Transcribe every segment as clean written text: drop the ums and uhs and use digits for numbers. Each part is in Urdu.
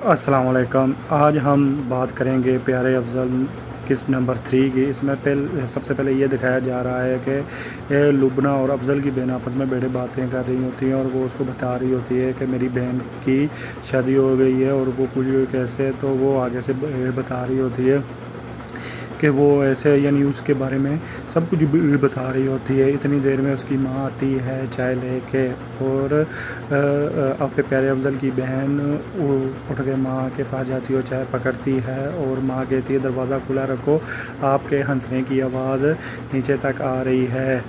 السلام علیکم۔ آج ہم بات کریں گے پیارے افضل قسط نمبر 3 کی۔ اس میں سب سے پہلے یہ دکھایا جا رہا ہے کہ لبنہ اور افضل کی بہن آپس میں بیٹھے باتیں کر رہی ہوتی ہیں، اور وہ اس کو بتا رہی ہوتی ہے کہ میری بہن کی شادی ہو گئی ہے، اور وہ کچھ کیسے، تو وہ آگے سے بتا رہی ہوتی ہے کہ وہ ایسے، یعنی اس کے بارے میں سب کچھ بتا رہی ہوتی ہے۔ اتنی دیر میں اس کی ماں آتی ہے چائے لے کے، اور اپنے پیارے افضل کی بہن اٹھ کے ماں کے پاس جاتی ہے، چائے پکڑتی ہے، اور ماں کہتی ہے دروازہ کھلا رکھو، آپ کے ہنسنے کی آواز نیچے تک آ رہی ہے۔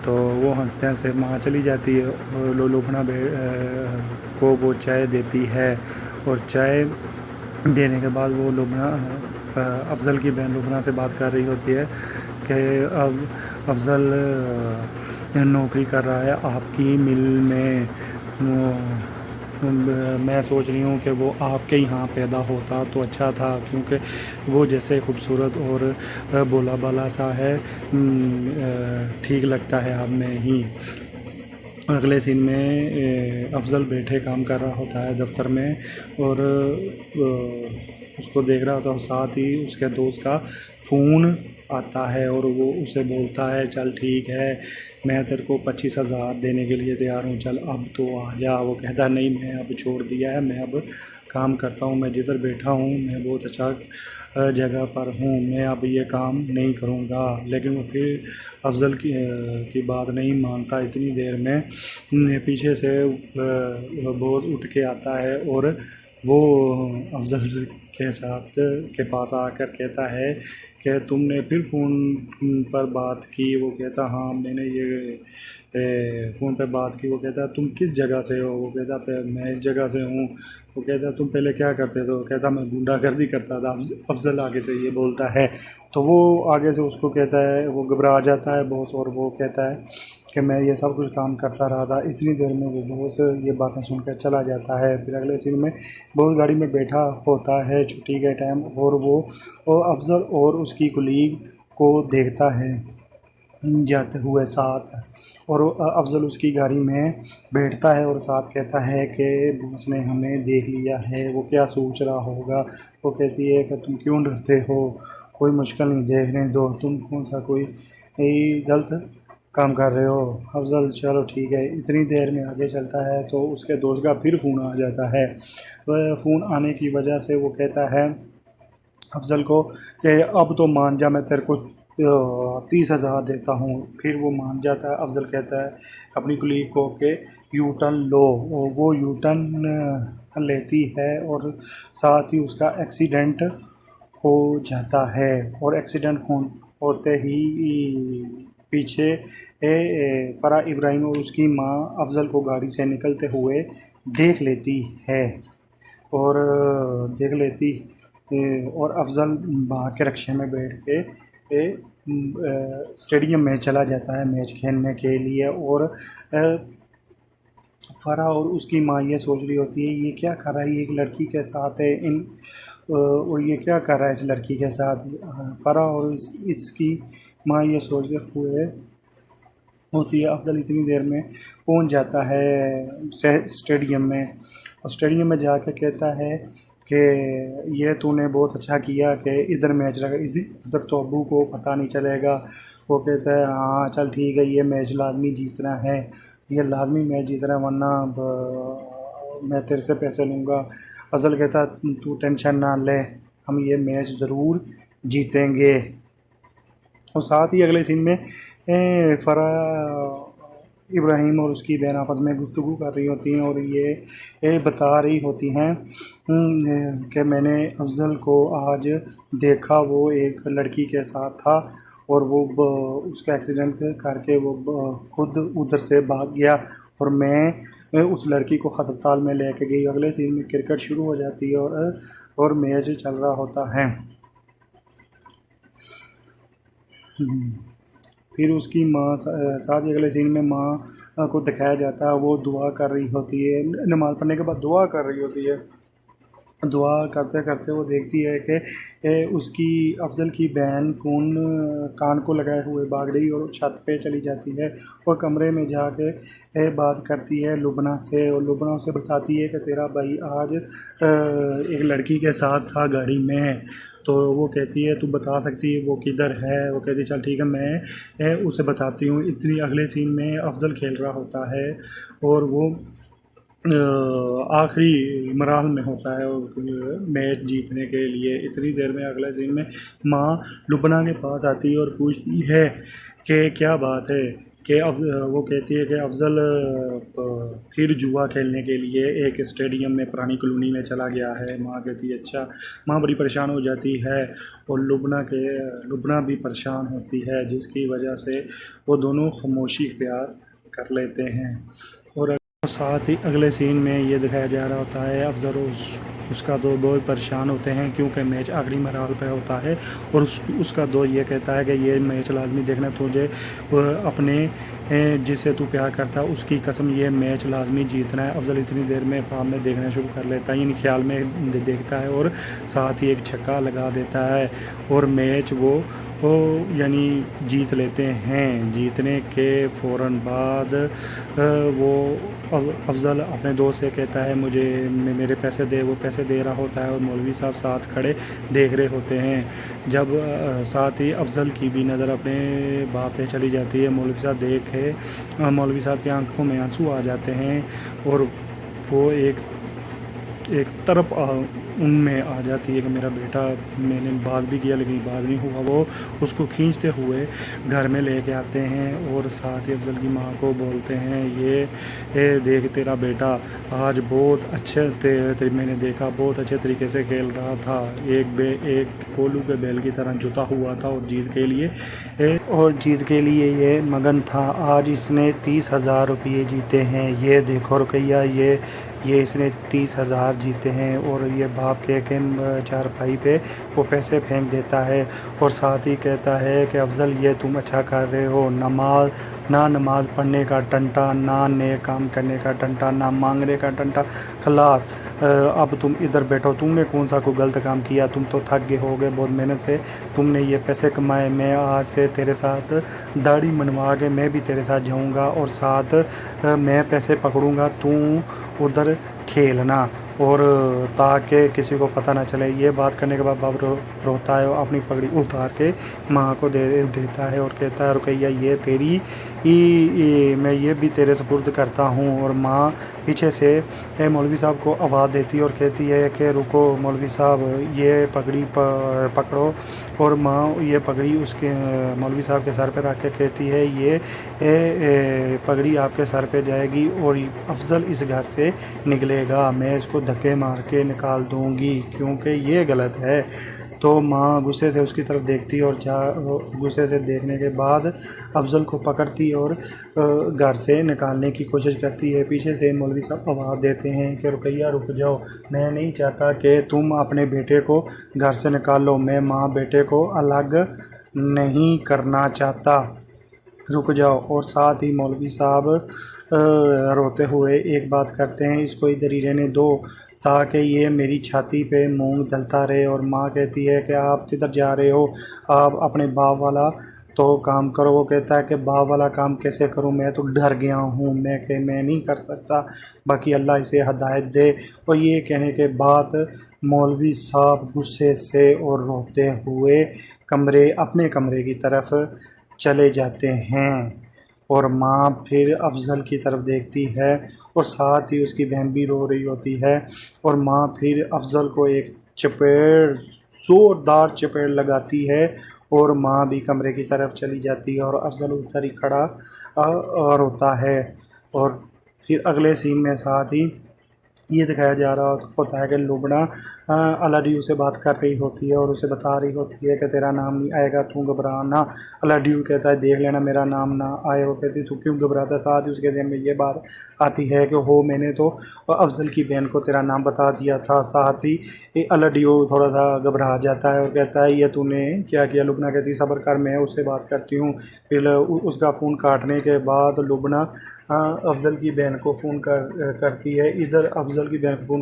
تو وہ ہنستے ہنستے ماں چلی جاتی ہے، اور لبنہ کو وہ چائے دیتی ہے، اور چائے دینے کے بعد وہ لبنہ افضل کی بہن لبنہ سے بات کر رہی ہوتی ہے کہ اب افضل نوکری کر رہا ہے آپ کی مل میں، میں سوچ رہی ہوں کہ وہ آپ کے یہاں پیدا ہوتا تو اچھا تھا، کیونکہ وہ جیسے خوبصورت اور بولا بالا سا ہے، ٹھیک لگتا ہے آپ میں ہی۔ اگلے سین میں افضل بیٹھے کام کر رہا ہوتا ہے دفتر میں، اور اس کو دیکھ رہا ہوتا ہے، اور ساتھ ہی اس کے دوست کا فون آتا ہے، اور وہ اسے بولتا ہے چل ٹھیک ہے، میں تیرے کو 25,000 دینے کے لیے تیار ہوں، چل اب تو آ جا۔ وہ کہتا ہے نہیں، میں اب چھوڑ دیا ہے، میں اب کام کرتا ہوں، میں جدھر بیٹھا ہوں میں بہت اچھا جگہ پر ہوں، میں اب یہ کام نہیں کروں گا۔ لیکن وہ پھر افضل کی بات نہیں مانتا۔ اتنی دیر میں پیچھے سے بوس اٹھ کے آتا ہے، اور وہ افضل کے پاس آ کر کہتا ہے کہ تم نے پھر فون پر بات کی؟ وہ کہتا ہاں میں نے یہ فون پہ بات کی۔ وہ کہتا تم کس جگہ سے ہو؟ وہ کہتا میں اس جگہ سے ہوں۔ وہ کہتا تم پہلے کیا کرتے تھے؟ وہ کہتا میں گنڈا گردی کرتا تھا۔ افضل آگے سے یہ بولتا ہے، تو وہ آگے سے اس کو کہتا ہے، وہ گھبرا جاتا ہے بوس، اور وہ کہتا ہے کہ میں یہ سب کچھ کام کرتا رہا تھا۔ اتنی دیر میں وہ بوس یہ باتیں سن کر چلا جاتا ہے۔ پھر اگلے سین میں بوس گاڑی میں بیٹھا ہوتا ہے چھٹی کے ٹائم، اور وہ افضل اور اس کی کلیگ کو دیکھتا ہے جاتے ہوئے ساتھ، اور افضل اس کی گاڑی میں بیٹھتا ہے اور ساتھ کہتا ہے کہ بوس نے ہمیں دیکھ لیا ہے، وہ کیا سوچ رہا ہوگا۔ وہ کہتی ہے کہ تم کیوں ڈرتے ہو، کوئی مشکل نہیں، دیکھنے دو، تم کون سا کوئی غلط کام کر رہے ہو۔ افضل چلو ٹھیک ہے۔ اتنی دیر میں آگے چلتا ہے تو اس کے دوست کا پھر فون آ جاتا ہے۔ فون آنے کی وجہ سے وہ کہتا ہے افضل کو کہ اب تو مان جا، میں تیرے کو 30,000 دیتا ہوں۔ پھر وہ مان جاتا ہے۔ افضل کہتا ہے اپنی کلیگ کو کہ یو ٹرن لو، وہ یو ٹرن لیتی ہے، اور ساتھ ہی اس کا ایکسیڈنٹ ہو جاتا ہے، اور ایکسیڈنٹ ہوتے ہی پیچھے فرح ابراہیم اور اس کی ماں افضل کو گاڑی سے نکلتے ہوئے دیکھ لیتی ہے، اور افضل باہر کے رکشے میں بیٹھ کے اسٹیڈیم میں چلا جاتا ہے میچ کھیلنے کے لیے، اور فرح اور اس کی ماں یہ سوچ رہی ہوتی ہے یہ کیا کر رہا ہے، یہ ایک لڑکی کے ساتھ ہے، اور یہ کیا کر رہا ہے اس لڑکی کے ساتھ۔ فرح اور اس کی ماں یہ سوچتے ہوئے ہوتی ہے۔ افضل اتنی دیر میں پہنچ جاتا ہے اسٹیڈیم میں، اور اسٹیڈیم میں جا کے کہتا ہے کہ یہ تو نے بہت اچھا کیا کہ ادھر میچ لگا، ادھر تو ابو کو پتہ نہیں چلے گا۔ وہ کہتا ہے ہاں چل ٹھیک ہے، یہ میچ لازمی جیتنا ہے، یہ لازمی میچ جیتنا ہے، ورنہ میں تیرے سے پیسے لوں گا۔ افضل کہتا تو ٹینشن نہ لے، ہم یہ میچ ضرور جیتیں گے۔ اور ساتھ ہی اگلے سین میں فرح ابراہیم اور اس کی بہن آپس میں گفتگو کر رہی ہوتی ہیں، اور یہ بتا رہی ہوتی ہیں کہ میں نے افضل کو آج دیکھا، وہ ایک لڑکی کے ساتھ تھا، اور وہ اس کا ایکسیڈنٹ کر کے وہ خود ادھر سے بھاگ گیا، اور میں اس لڑکی کو ہسپتال میں لے کے گئی۔ اگلے سین میں کرکٹ شروع ہو جاتی ہے، اور میچ چل رہا ہوتا ہے۔ پھر اس کی ماں ساتھ ہی اگلے سین میں ماں کو دکھایا جاتا ہے، وہ دعا کر رہی ہوتی ہے، نماز پڑھنے کے بعد دعا کر رہی ہوتی ہے دعا کرتے کرتے وہ دیکھتی ہے کہ اس کی افضل کی بہن فون کان کو لگائے ہوئے بھاگ رہی اور چھت پہ چلی جاتی ہے اور کمرے میں جا کے بات کرتی ہے لبنہ سے، اور لبنہ اسے بتاتی ہے کہ تیرا بھائی آج ایک لڑکی کے ساتھ تھا گاڑی میں۔ تو وہ کہتی ہے تو بتا سکتی ہے وہ کدھر ہے؟ وہ کہتی ہے چل ٹھیک ہے میں اسے بتاتی ہوں۔ اتنی اگلے سین میں افضل کھیل رہا ہوتا ہے اور وہ آخری مراحل میں ہوتا ہے میچ جیتنے کے لیے۔ اتنی دیر میں اگلے سین میں ماں لبنہ کے پاس آتی ہے اور پوچھتی ہے کہ کیا بات ہے، کہ وہ کہتی ہے کہ افضل پھر جوا کھیلنے کے لیے ایک اسٹیڈیم میں پرانی کالونی میں چلا گیا ہے۔ ماں کہتی ہے اچھا۔ ماں بڑی پریشان ہو جاتی ہے اور لبنہ بھی پریشان ہوتی ہے، جس کی وجہ سے وہ دونوں خاموشی اختیار کر لیتے ہیں۔ اور ساتھ ہی اگلے سین میں یہ دکھایا جا رہا ہوتا ہے افضل اس کا دو بہت پریشان ہوتے ہیں کیونکہ میچ آخری مراحل پہ ہوتا ہے، اور اس کا دو یہ کہتا ہے کہ یہ میچ لازمی دیکھنا، تجھے اپنے جسے تو پیار کرتا ہے اس کی قسم یہ میچ لازمی جیتنا ہے۔ افضل اتنی دیر میں خواب میں دیکھنا شروع کر لیتا ہے، یعنی خیال میں دیکھتا ہے، اور ساتھ ہی ایک چھکا لگا دیتا ہے اور میچ وہ یعنی جیت لیتے ہیں۔ جیتنے کے فوراً بعد وہ افضل اپنے دوست سے کہتا ہے مجھے میرے پیسے دے، وہ پیسے دے رہا ہوتا ہے اور مولوی صاحب ساتھ کھڑے دیکھ رہے ہوتے ہیں۔ جب ساتھ ہی افضل کی بھی نظر اپنے باپ پہ چلی جاتی ہے، مولوی صاحب دیکھے مولوی صاحب کی آنکھوں میں آنسو آ جاتے ہیں اور وہ ایک طرف ان میں آ جاتی ہے کہ میرا بیٹا، میں نے بات بھی کیا لیکن بات نہیں ہوا۔ وہ اس کو کھینچتے ہوئے گھر میں لے کے آتے ہیں اور ساتھ ہی افضل کی ماں کو بولتے ہیں یہ دیکھ تیرا بیٹا آج بہت اچھے میں نے دیکھا بہت اچھے طریقے سے کھیل رہا تھا، ایک کولو کے بیل کی طرح جتا ہوا تھا اور جیت کے لیے یہ مگن تھا۔ آج اس نے 30,000 روپے جیتے ہیں، یہ دیکھو رقیہ یہ اس نے 30,000 جیتے ہیں۔ اور یہ باپ کے چارپائی پہ وہ پیسے پھینک دیتا ہے اور ساتھ ہی کہتا ہے کہ افضل یہ تم اچھا کر رہے ہو، نہ نماز پڑھنے کا ٹنٹا، نہ نیک کام کرنے کا ٹنٹا، نہ مانگنے کا ٹنٹا، خلاص اب تم ادھر بیٹھو۔ تم نے کون سا کوئی غلط کام کیا؟ تم تو تھک گئے ہو گے بہت محنت سے، تم نے یہ پیسے کمائے۔ میں آج سے تیرے ساتھ داڑھی منوا کے میں بھی تیرے ساتھ جاؤں گا اور ساتھ میں پیسے پکڑوں گا، تو ادھر کھیلنا اور تاکہ کسی کو پتہ نہ چلے۔ یہ بات کرنے کے بعد باپ روتا ہے اور اپنی پگڑی اتار کے ماں کو دے دیتا ہے اور کہتا ہے رقیہ یہ تیری میں یہ بھی تیرے سپرد کرتا ہوں۔ اور ماں پیچھے سے مولوی صاحب کو آواز دیتی اور کہتی ہے کہ رکو مولوی صاحب، یہ پگڑی پکڑو، اور ماں یہ پگڑی اس کے مولوی صاحب کے سر پہ رکھ کے کہتی ہے یہ پگڑی آپ کے سر پہ جائے گی اور افضل اس گھر سے نکلے گا، میں اس کو دھکے مار کے نکال دوں گی کیونکہ یہ غلط ہے۔ تو ماں غصے سے اس کی طرف دیکھتی اور غصے سے دیکھنے کے بعد افضل کو پکڑتی اور گھر سے نکالنے کی کوشش کرتی ہے۔ پیچھے سے مولوی صاحب آواز دیتے ہیں کہ رقیہ رک جاؤ، میں نہیں چاہتا کہ تم اپنے بیٹے کو گھر سے نکالو، میں ماں بیٹے کو الگ نہیں کرنا چاہتا، رک جاؤ۔ اور ساتھ ہی مولوی صاحب روتے ہوئے ایک بات کرتے ہیں، اس کو ادھر ہی رہنے دو تاکہ یہ میری چھاتی پہ مونگ دلتا رہے۔ اور ماں کہتی ہے کہ آپ کدھر جا رہے ہو، آپ اپنے باپ والا تو کام کرو۔ وہ کہتا ہے کہ باپ والا کام کیسے کروں، میں تو ڈر گیا ہوں، میں نہیں کر سکتا، باقی اللہ اسے ہدایت دے۔ اور یہ کہنے کے بعد مولوی صاحب غصے سے اور روتے ہوئے اپنے کمرے کی طرف چلے جاتے ہیں۔ اور ماں پھر افضل کی طرف دیکھتی ہے اور ساتھ ہی اس کی بہن بھی رو رہی ہوتی ہے، اور ماں پھر افضل کو ایک زوردار چپیڑ لگاتی ہے اور ماں بھی کمرے کی طرف چلی جاتی ہے اور افضل ادھر ہی کھڑا روتا ہے۔ اور پھر اگلے سین میں ساتھ ہی یہ دکھایا جا رہا ہوتا ہے کہ لبنہ الاڈیو سے بات کر رہی ہوتی ہے اور اسے بتا رہی ہوتی ہے کہ تیرا نام نہیں آئے گا، تو گھبرانا۔ الاڈیو کہتا ہے دیکھ لینا میرا نام نہ آئے۔ وہ کہتی تو کیوں گھبراتا ہے؟ ساتھ ہی اس کے ذہن میں یہ بات آتی ہے کہ میں نے تو افضل کی بہن کو تیرا نام بتا دیا تھا۔ ساتھ ہی الاڈیو تھوڑا سا گھبرا جاتا ہے اور کہتا ہے یہ تو نے کیا کیا؟ لبنہ کہتی صبر کر، میں اس سے بات کرتی ہوں۔ پھر اس کا فون کاٹنے کے بعد لبنہ افضل کی بہن کو فون کرتی ہے۔ ادھر افضل افضل کی بہن فون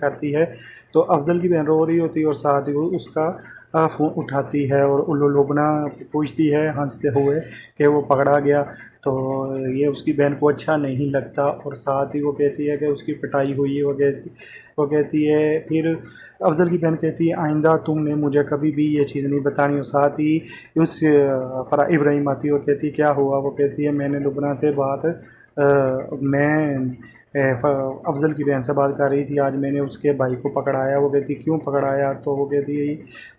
کرتی ہے تو افضل کی بہن رو رہی ہوتی ہے اور ساتھ ہی وہ اس کا فون اٹھاتی ہے اور لبنہ پوچھتی ہے ہنستے ہوئے کہ وہ پکڑا گیا، تو یہ اس کی بہن کو اچھا نہیں لگتا اور ساتھ ہی وہ کہتی ہے کہ اس کی پٹائی ہوئی ہے۔ وہ کہتی ہے پھر افضل کی بہن کہتی ہے آئندہ تم نے مجھے کبھی بھی یہ چیز نہیں بتانی، اور ساتھ ہی اس فرح ابراہیم آتی ہے، وہ کہتی ہے کیا ہوا؟ وہ کہتی ہے میں نے لبنہ سے میں افضل کی بہن سے بات کر رہی تھی، آج میں نے اس کے بھائی کو پکڑایا۔ وہ کہتی کیوں پکڑایا؟ تو وہ کہتی ہے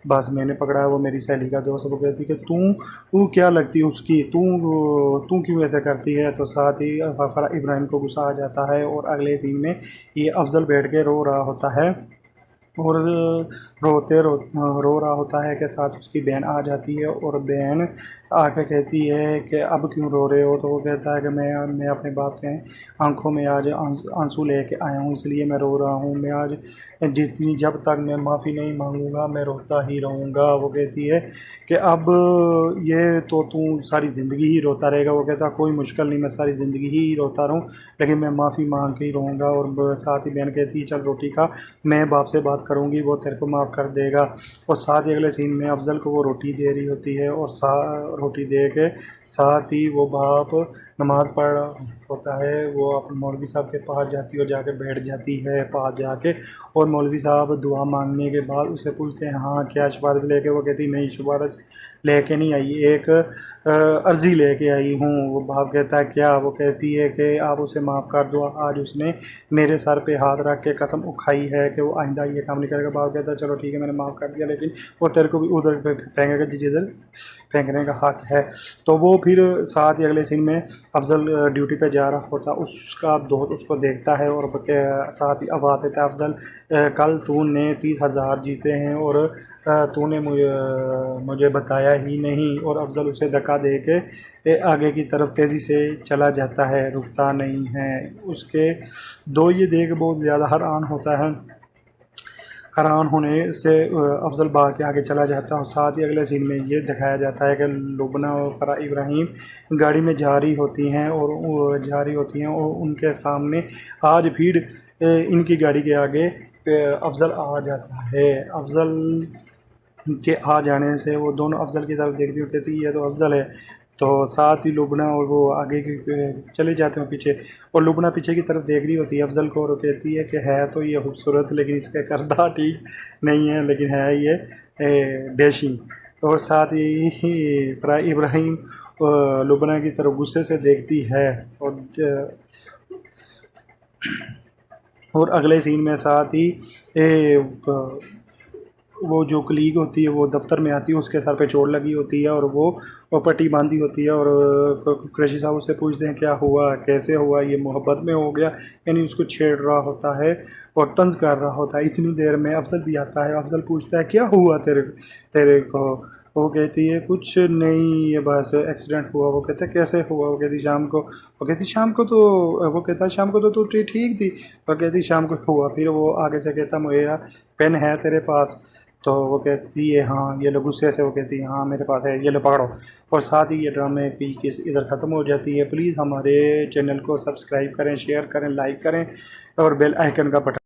بس میں نے پکڑایا، وہ میری سہیلی کا دوست ہے۔ وہ کہتی کہ تو کیا لگتی ہے اس کی، تو کیوں ایسا کرتی ہے؟ تو ساتھ ہی فرح ابراہیم کو غصہ آ جاتا ہے اور اگلے سین میں یہ افضل بیٹھ کے رو رہا ہوتا ہے اور رو رہا ہوتا ہے کہ ساتھ اس کی بہن آ جاتی ہے اور بہن آ کے کہتی ہے کہ اب کیوں رو رہے ہو؟ تو وہ کہتا ہے کہ میں اپنے باپ کے آنکھوں میں آج آنسو لے کے آیا ہوں، اس لیے میں رو رہا ہوں۔ میں آج جب تک میں معافی نہیں مانگوں گا میں روتا ہی رہوں گا۔ وہ کہتی ہے کہ اب یہ تو ساری زندگی ہی روتا رہے گا۔ وہ کہتا کوئی مشکل نہیں، میں ساری زندگی ہی روتا رہوں لیکن میں معافی مانگ کے ہی رہوں گا۔ اور ساتھ ہی بہن کہتی ہے چل روٹی کھا، میں باپ سے بات کروں گی، وہ تیرے کو معاف کر دے گا۔ اور ساتھ ہی اگلے سین میں افضل کو وہ روٹی دے رہی ہوتی ہے اور روٹی دے کے ساتھ ہی وہ باپ نماز پڑھ رہا ہوتا ہے، وہ اپنے مولوی صاحب کے پاس جاتی ہے اور جا کے بیٹھ جاتی ہے پاس جا کے، اور مولوی صاحب دعا مانگنے کے بعد اسے پوچھتے ہیں ہاں کیا سفارش لے کے؟ وہ کہتی نہیں سفارش لے کے نہیں آئی، ایک عرضی لے کے آئی ہوں۔ وہ باپ کہتا ہے کیا؟ وہ کہتی ہے کہ آپ اسے معاف کر دو، آج اس نے میرے سر پہ ہاتھ رکھ کے قسم اکھائی ہے کہ وہ آئندہ یہ کام نہیں کرے گا۔ باپ کہتا ہے چلو ٹھیک ہے میں نے معاف کر دیا، لیکن وہ تیرے کو بھی ادھر پھینکے گا جدھر پھینکنے کا حق ہے۔ تو وہ پھر ساتھ ہی اگلے سین میں افضل ڈیوٹی پہ جا رہا ہوتا، اس کا دوست اس کو دیکھتا ہے اور ساتھ ہی اب آتے تھے افضل کل تو نے 30,000 جیتے ہیں اور تو نے مجھے بتایا ہی نہیں، اور افضل اسے دھکا دے کے آگے کی طرف تیزی سے چلا جاتا ہے، رکتا نہیں ہے۔ اس کے یہ دیکھ بہت زیادہ حیران ہوتا ہے، حیران ہونے سے افضل بھاگ کے آگے چلا جاتا ہے۔ اور ساتھ ہی اگلے سین میں یہ دکھایا جاتا ہے کہ لبنہ اور فرح ابراہیم گاڑی میں جا رہی ہوتی ہیں اور ان کے سامنے آج پھر ان کی گاڑی کے آگے افضل آ جاتا ہے۔ افضل کے آ جانے سے وہ دونوں افضل کی طرف دیکھتی ہیں، کہتی یہ تو افضل ہے، تو ساتھ ہی لبنہ اور وہ آگے چلے جاتے ہیں پیچھے، اور لبنہ پیچھے کی طرف دیکھ رہی ہوتی ہے افضل کو اور کہتی ہے کہ ہے تو یہ خوبصورت لیکن اس کا کردار ٹھیک نہیں ہے، لیکن ہے یہ ڈیشنگ۔ اور ساتھ ہی فرح ابراہیم لبنہ کی طرف غصے سے دیکھتی ہے اور اگلے سین میں ساتھ ہی وہ جو کلیگ ہوتی ہے وہ دفتر میں آتی ہے، اس کے سر پہ چوٹ لگی ہوتی ہے اور وہ پٹی باندھی ہوتی ہے، اور قریشی صاحب اس سے پوچھتے ہیں کیا ہوا، کیسے ہوا؟ یہ محبت میں ہو گیا، یعنی اس کو چھیڑ رہا ہوتا ہے اور طنز کر رہا ہوتا ہے۔ اتنی دیر میں افضل بھی آتا ہے، افضل پوچھتا ہے کیا ہوا تیرے کو؟ وہ کہتی ہے کچھ نہیں، یہ بس ایکسیڈنٹ ہوا۔ وہ کہتا ہے کیسے ہوا؟ وہ کہتی شام کو۔ وہ کہتی شام کو تو وہ کہتا ہے شام کو تو ٹھیک تھی۔ وہ کہتی شام کو ہوا۔ پھر وہ آگے سے کہتا میرا پین ہے تیرے پاس؟ تو وہ کہتی ہے ہاں، یہ لو غصے سے وہ کہتی ہے ہاں میرے پاس ہے، یہ لو پکڑو۔ اور ساتھ ہی یہ ڈرامے کی کس ادھر ختم ہو جاتی ہے۔ پلیز ہمارے چینل کو سبسکرائب کریں، شیئر کریں، لائک کریں اور بیل آئیکن کا بٹن